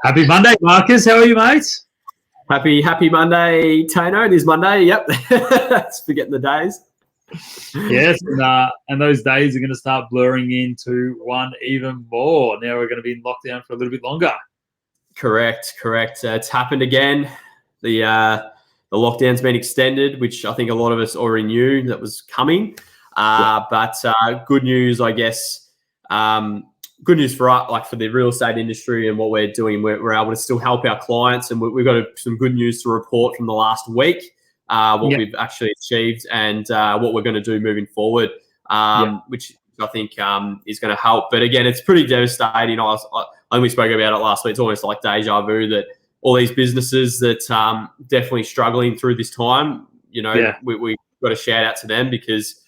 Happy Monday, Marcus. How are you, mate? Happy Monday, Tano. It is Monday. Yep. It's forgetting the days. Yes, and those days are going to start blurring into one even more. Now we're going to be in lockdown for a little bit longer. Correct. It's happened again. The lockdown's been extended, which I think a lot of us already knew that was coming. But good news, I guess. Good news for us, like for the real estate industry and what we're doing. We're able to still help our clients, and we've got some good news to report from the last week. We've actually achieved and what we're going to do moving forward, which I think is going to help. But again, it's pretty devastating. I think we spoke about it last week. It's almost like deja vu that all these businesses that definitely struggling through this time, we've got to shout out to them because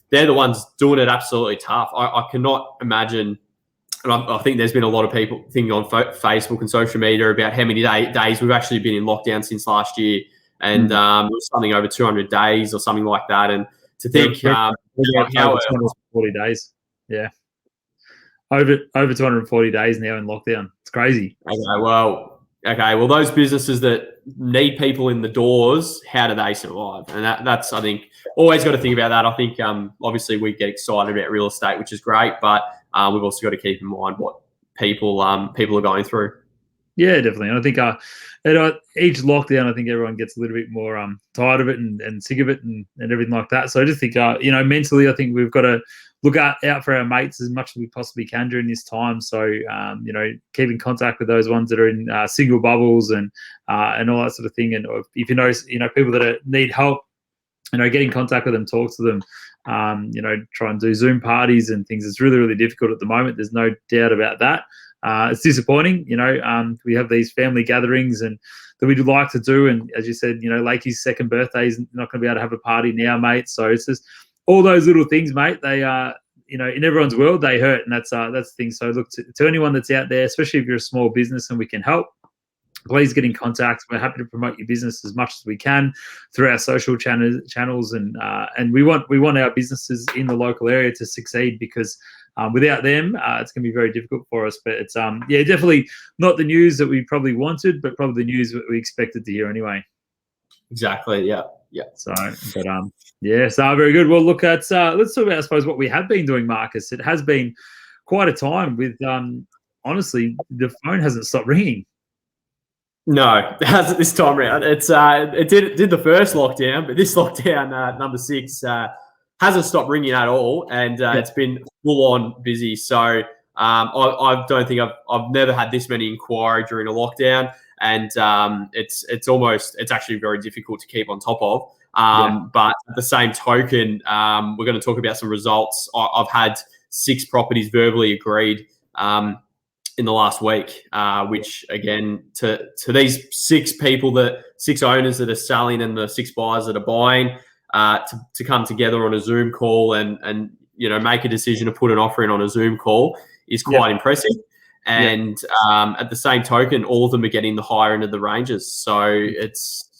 they're the ones doing it absolutely tough. I cannot imagine. And I think there's been a lot of people thinking on Facebook and social media about how many days we've actually been in lockdown since last year. And it was something over 200 days or something like that. And to think how 240 days. Yeah. Over 240 days now in lockdown. It's crazy. Okay, well, those businesses that need people in the doors, how do they survive? And that's, I think, always got to think about that. I think, obviously, we get excited about real estate, which is great, but we've also got to keep in mind what people are going through. Yeah, definitely. And I think each lockdown, I think everyone gets a little bit more tired of it and sick of it and everything like that. So I just think, mentally, I think we've got to look out for our mates as much as we possibly can during this time. So, keep in contact with those ones that are in single bubbles and all that sort of thing. And if you notice, people that need help, get in contact with them, talk to them, try and do Zoom parties and things. It's really, really difficult at the moment. There's no doubt about that. It's disappointing, we have these family gatherings and that we'd like to do. And as you said, Lakey's second birthday is not going to be able to have a party now, mate. So it's just all those little things, mate. They are, in everyone's world, they hurt. And that's the thing. So look, to anyone that's out there, especially if you're a small business and we can help, please get in contact. We're happy to promote your business as much as we can through our social channels, and we want our businesses in the local area to succeed because without them, it's going to be very difficult for us. But it's definitely not the news that we probably wanted, but probably the news that we expected to hear anyway. Exactly. Yeah. So, very good. Well, look, let's talk about, I suppose, what we have been doing, Marcus. It has been quite a time with, honestly, the phone hasn't stopped ringing. No, it hasn't this time around. It's it did the first lockdown, but this lockdown, number 6, hasn't stopped ringing at all, and it's been full on busy. So I don't think I've never had this many inquiry during a lockdown, and it's actually very difficult to keep on top of. But at the same token, we're going to talk about some results. I've had 6 properties verbally agreed in the last week, which again, to these 6 owners that are selling and the 6 buyers that are buying, to come together on a Zoom call and make a decision to put an offer in on a Zoom call is quite impressive. And at the same token, all of them are getting the higher end of the ranges. So it's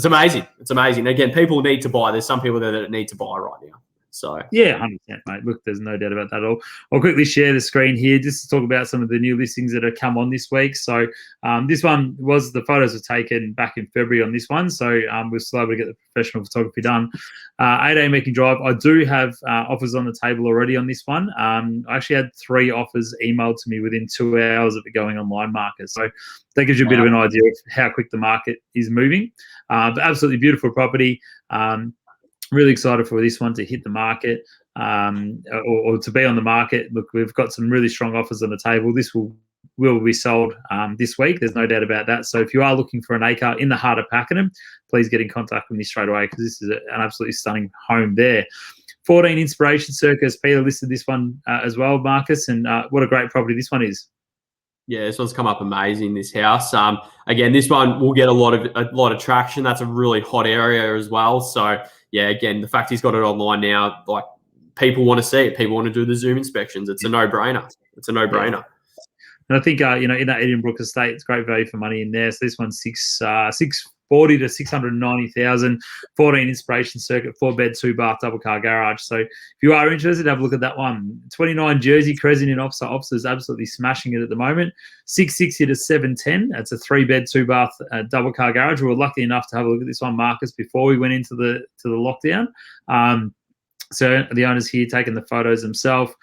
amazing. It's amazing. Again, people need to buy. There's some people there that need to buy right now. So 100%, mate. Look, there's no doubt about that at all. I'll quickly share the screen here just to talk about some of the new listings that have come on this week. So this one the photos were taken back in February on this one. So we're still able to get the professional photography done. 8 AM Meeking Drive. I do have offers on the table already on this one. I actually had 3 offers emailed to me within 2 hours of it going online, Marcus. So that gives you a bit of an idea of how quick the market is moving. But absolutely beautiful property. Really excited for this one to hit the market or to be on the market. Look, we've got some really strong offers on the table. This will be sold this week. There's no doubt about that. So if you are looking for an acre in the heart of Pakenham, please get in contact with me straight away because this is an absolutely stunning home there. 14 Inspiration Circus. Peter listed this one as well, Marcus, and what a great property this one is. Yeah, this one's come up amazing, this house. Again, this one will get a lot of traction. That's a really hot area as well. So yeah, again, the fact he's got it online now, like people want to see it. People want to do the Zoom inspections. It's a no-brainer. And I think, in that Edenbrook estate, it's great value for money in there. So this one's 640 to 690,000, 14 inspiration circuit, 4-bed, 2-bath, double car garage. So if you are interested, have a look at that one. 29 Jersey Crescent in Officer. Officer's absolutely smashing it at the moment. 660 to 710. That's a 3-bed, 2-bath, double car garage. We were lucky enough to have a look at this one, Marcus, before we went into the lockdown. So the owner's here taking the photos themselves.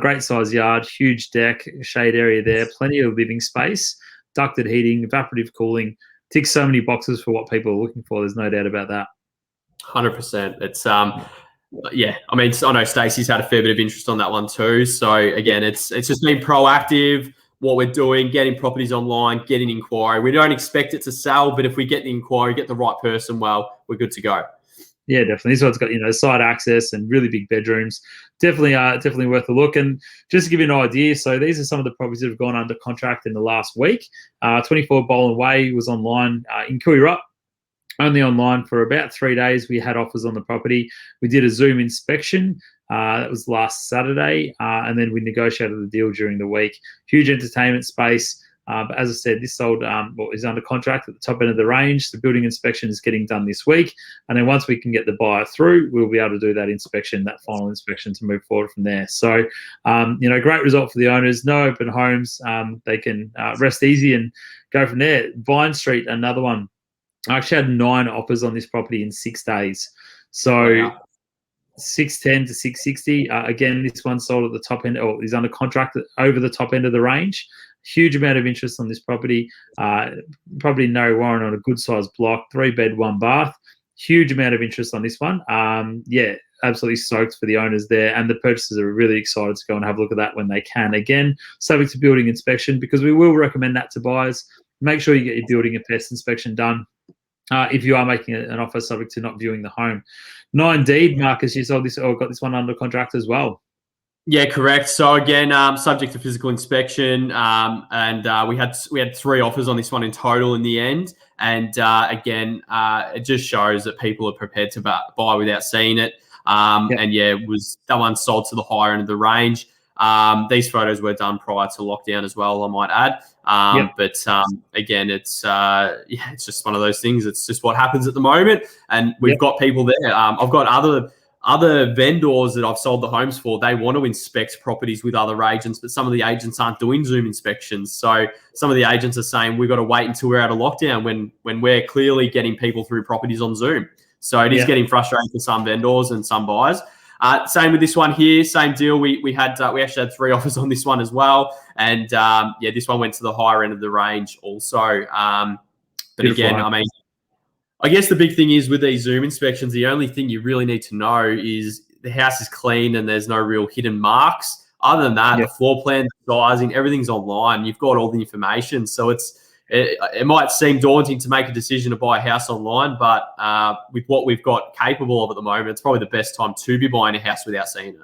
Great size yard, huge deck, shade area there, plenty of living space, ducted heating, evaporative cooling. Ticks so many boxes for what people are looking for. There's no doubt about that. 100%. It's yeah. I mean, I know Stacey's had a fair bit of interest on that one too. So again, it's just being proactive. What we're doing, getting properties online, getting inquiry. We don't expect it to sell, but if we get the inquiry, get the right person, well, we're good to go. Yeah, definitely. This one's got, side access and really big bedrooms. Definitely worth a look. And just to give you an idea, so these are some of the properties that have gone under contract in the last week. 24 Boland Way was online in Kooyarrup, only online for about 3 days. We had offers on the property. We did a Zoom inspection. That was last Saturday, and then we negotiated the deal during the week. Huge entertainment space. But as I said, this sold is under contract at the top end of the range. The building inspection is getting done this week. And then once we can get the buyer through, we'll be able to do that inspection, that final inspection, to move forward from there. So, great result for the owners. No open homes. They can rest easy and go from there. Vine Street, another one. I actually had 9 offers on this property in 6 days. So, wow. 610 to 660. Again, this one sold at the top end, or is under contract over the top end of the range. Huge amount of interest on this property. Probably no warrant on a good sized block, 3-bed, 1-bath. Huge amount of interest on this one. Yeah, absolutely stoked for the owners there, and the purchasers are really excited to go and have a look at that when they can. Again, subject to building inspection, because we will recommend that to buyers. Make sure you get your building and pest inspection done. If you are making an offer subject to not viewing the home. 9 Deed, Marcus, you sold this or got this one under contract as well. Yeah, correct. So again, subject to physical inspection, and we had 3 offers on this one in total in the end. And again, it just shows that people are prepared to buy without seeing it. Yep. And yeah, that one sold to the higher end of the range. These photos were done prior to lockdown as well, I might add. Yep. But again, it's just one of those things. It's just what happens at the moment, and we've got people there. I've got other vendors that I've sold the homes for. They want to inspect properties with other agents, but some of the agents aren't doing Zoom inspections. So some of the agents are saying we've got to wait until we're out of lockdown when we're clearly getting people through properties on Zoom. So it is getting frustrating for some vendors and some buyers. Same with this one here, same deal. We actually had 3 offers on this one as well, and this one went to the higher end of the range also. But again, I mean, I guess the big thing is with these Zoom inspections, the only thing you really need to know is the house is clean and there's no real hidden marks. Other than that, the floor plan, the sizing, everything's online. You've got all the information, so it might seem daunting to make a decision to buy a house online, but with what we've got capable of at the moment, it's probably the best time to be buying a house without seeing it.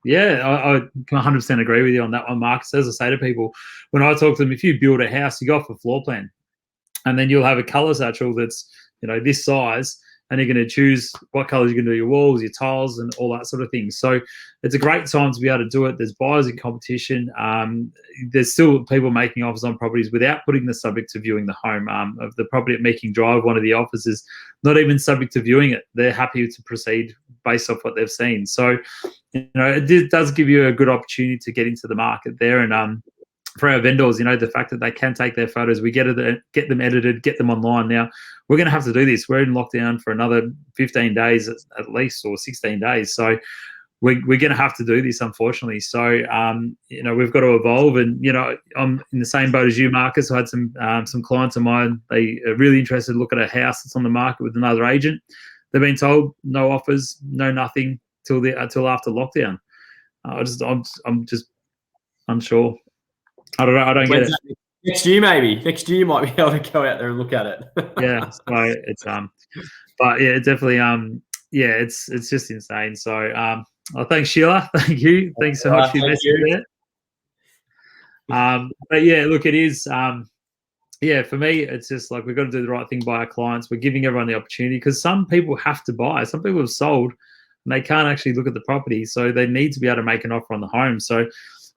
Yeah, I 100% agree with you on that one, Marcus. As I say to people, when I talk to them, if you build a house, you go off a floor plan, and then you'll have a colour satchel that's this size, and you're going to choose what colours you're going to do your walls, your tiles, and all that sort of thing. So it's a great time to be able to do it. There's buyers in competition. There's still people making offers on properties without putting the subject to viewing the home. Of the property at Meeking Drive, one of the offers is not even subject to viewing it. They're happy to proceed based off what they've seen. So, it does give you a good opportunity to get into the market there. And for our vendors, the fact that they can take their photos, we get them edited, get them online. Now, we're going to have to do this. We're in lockdown for another 15 days at least, or 16 days. So we're going to have to do this, unfortunately. So, we've got to evolve. And, I'm in the same boat as you, Marcus. I had some clients of mine. They are really interested to look at a house that's on the market with another agent. They've been told no offers, no nothing till after lockdown. I'm just unsure. I don't know. I don't get it. Next year, maybe. Next year, you might be able to go out there and look at it. Yeah. So it's but yeah, definitely it's just insane. So thanks, Sheila. Thank you. Thanks so much for your message there. But yeah, look, it is for me, it's just like we've got to do the right thing by our clients. We're giving everyone the opportunity, because some people have to buy. Some people have sold and they can't actually look at the property, so they need to be able to make an offer on the home. So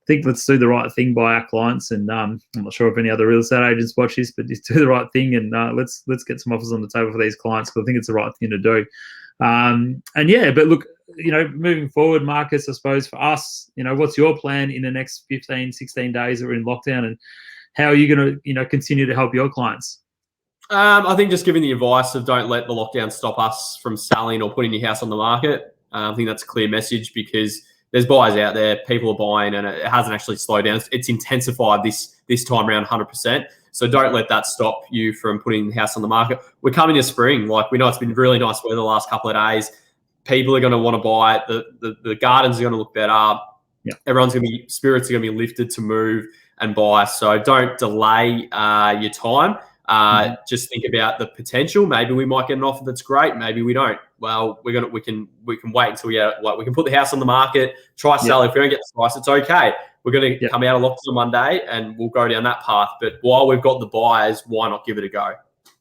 think let's do the right thing by our clients. And I'm not sure if any other real estate agents watch this, but just do the right thing and let's get some offers on the table for these clients, because I think it's the right thing to do. And yeah, but look, moving forward, Marcus, I suppose for us, what's your plan in the next 15, 16 days that we're in lockdown, and how are you going to, continue to help your clients? I think just giving the advice of don't let the lockdown stop us from selling or putting your house on the market. I think that's a clear message, because there's buyers out there, people are buying, and it hasn't actually slowed down. It's intensified this time around 100%. So don't let that stop you from putting the house on the market. We're coming to spring. Like, we know it's been really nice weather the last couple of days. People are going to want to buy it. The gardens are going to look better. Yeah. Spirits are going to be lifted to move and buy. So don't delay your time. Just think about the potential. Maybe we might get an offer that's great. Maybe we don't. Well, we can wait until we can put the house on the market, try sell. If we don't get the price, it's okay. We're going to come out of lockdown one day and we'll go down that path. But while we've got the buyers, why not give it a go?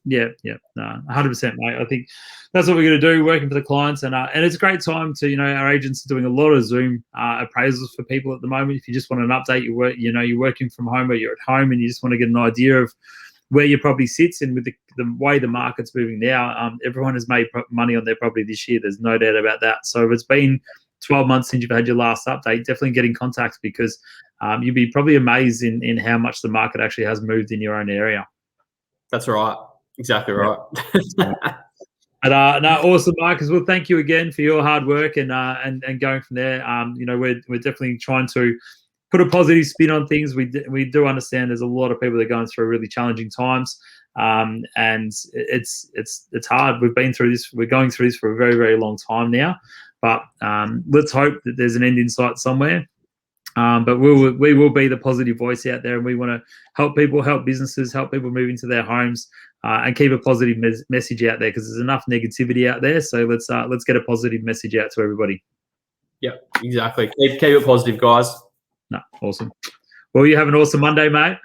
Yeah, no, 100%, mate. I think that's what we're going to do, working for the clients, and it's a great time to, our agents are doing a lot of Zoom appraisals for people at the moment. If you just want an update, you're working from home or you're at home and you just want to get an idea of where your property sits, and with the way the market's moving now, everyone has made money on their property this year. There's no doubt about that. So if it's been 12 months since you've had your last update, definitely get in contact, because you'd be probably amazed in how much the market actually has moved in your own area. That's right. Exactly right. But no, awesome, Marcus. Well, thank you again for your hard work and going from there. We're definitely trying to put a positive spin on things. We do understand there's a lot of people that are going through really challenging times, and it's hard. We've been through this. We're going through this for a very, very long time now. But let's hope that there's an end in sight somewhere. But we will be the positive voice out there, and we want to help people, help businesses, help people move into their homes, and keep a positive message out there, because there's enough negativity out there. So let's get a positive message out to everybody. Yeah, exactly. Keep it positive, guys. No, awesome. Well, you have an awesome Monday, mate.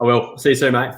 I will. See you soon, mate.